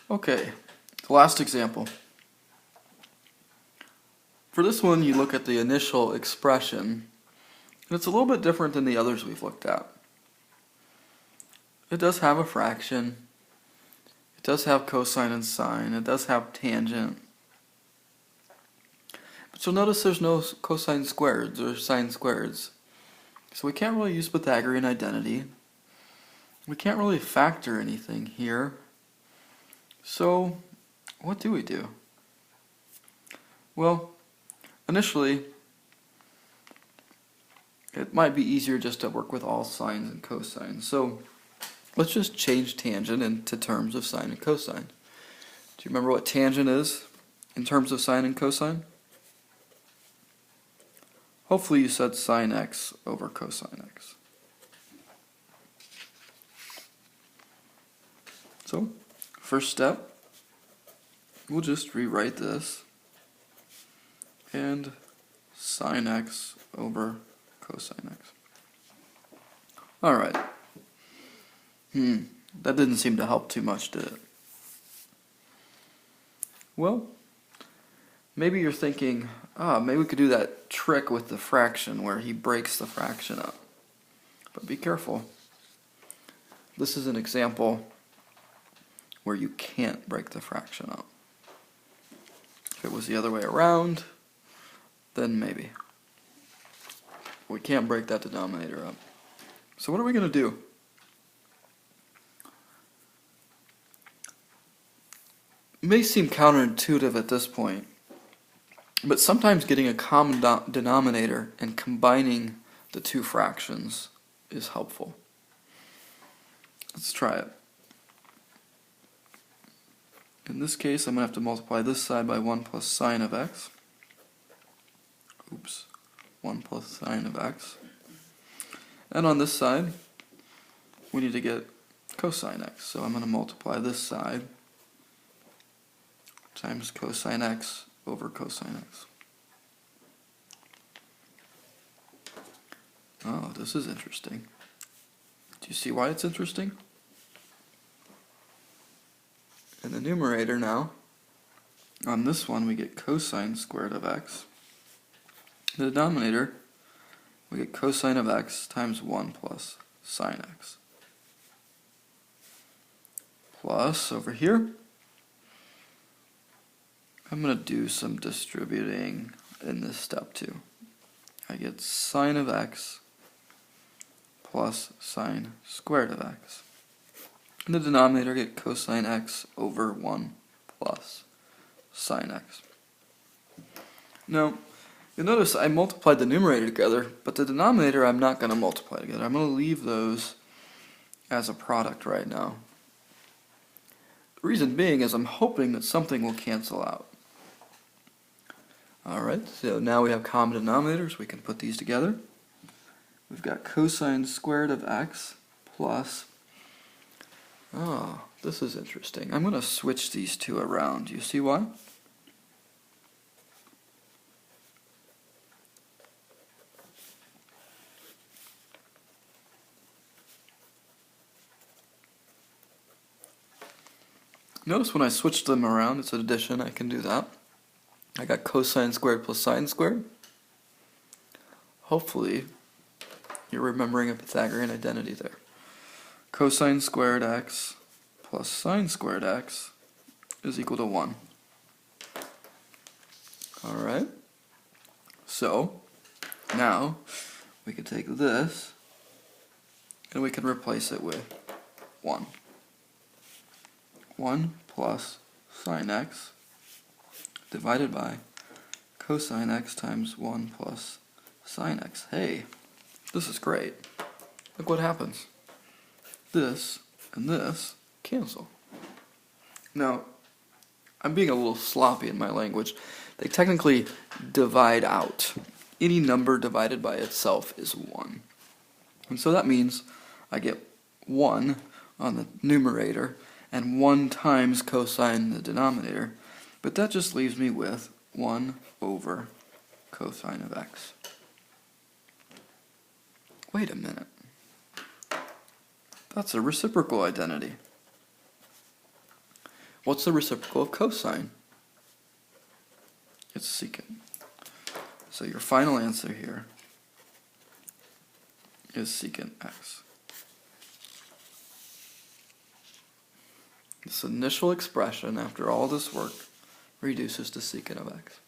Okay, the last example. For this one, you look at the initial expression, and it's a little bit different than the others we've looked at. It does have a fraction, it does have cosine and sine, it does have tangent. But you'll notice there's no cosine squareds or sine squareds. So we can't really use Pythagorean identity. We can't really factor anything here. So what do we do? Well, initially, it might be easier just to work with all sines and cosines. So let's just change tangent into terms of sine and cosine. Do you remember what tangent is in terms of sine and cosine? Hopefully you said sine x over cosine x. So, first step, we'll just rewrite this, and sine x over cosine x. Alright. That didn't seem to help too much, did it? Well, maybe you're thinking, maybe we could do that trick with the fraction where he breaks the fraction up. But be careful. This is an example where you can't break the fraction up. If it was the other way around, then maybe. We can't break that denominator up. So what are we going to do? It may seem counterintuitive at this point, but sometimes getting a common denominator and combining the two fractions is helpful. Let's try it. In this case, I'm going to have to multiply this side by 1 plus sine of x. Oops. 1 plus sine of x. And on this side, we need to get cosine x. So I'm going to multiply this side times cosine x over cosine x. Oh, this is interesting. Do you see why it's interesting? In the numerator now, on this one we get cosine squared of x. In the denominator, we get cosine of x times 1 plus sine x. Plus, over here, I'm going to do some distributing in this step too. I get sine of x plus sine squared of x. In the denominator, I get cosine x over 1 plus sine x. Now, you'll notice I multiplied the numerator together, but the denominator I'm not going to multiply together. I'm going to leave those as a product right now. The reason being is I'm hoping that something will cancel out. Alright, so now we have common denominators. We can put these together. We've got cosine squared of x plus... Oh, this is interesting. I'm going to switch these two around. Do you see why? Notice when I switch them around, it's an addition, I can do that. I got cosine squared plus sine squared. Hopefully, you're remembering a Pythagorean identity there. Cosine squared x plus sine squared x is equal to 1. Alright, so now we can take this and we can replace it with 1. 1 plus sine x divided by cosine x times 1 plus sine x. Hey, this is great. Look what happens. This and this cancel. Now, I'm being a little sloppy in my language. They technically divide out. Any number divided by itself is 1. And so that means I get 1 on the numerator and 1 times cosine in the denominator. But that just leaves me with 1 over cosine of x. Wait a minute. That's a reciprocal identity. What's the reciprocal of cosine? It's secant. So your final answer here is secant x. This initial expression, after all this work, reduces to secant of x.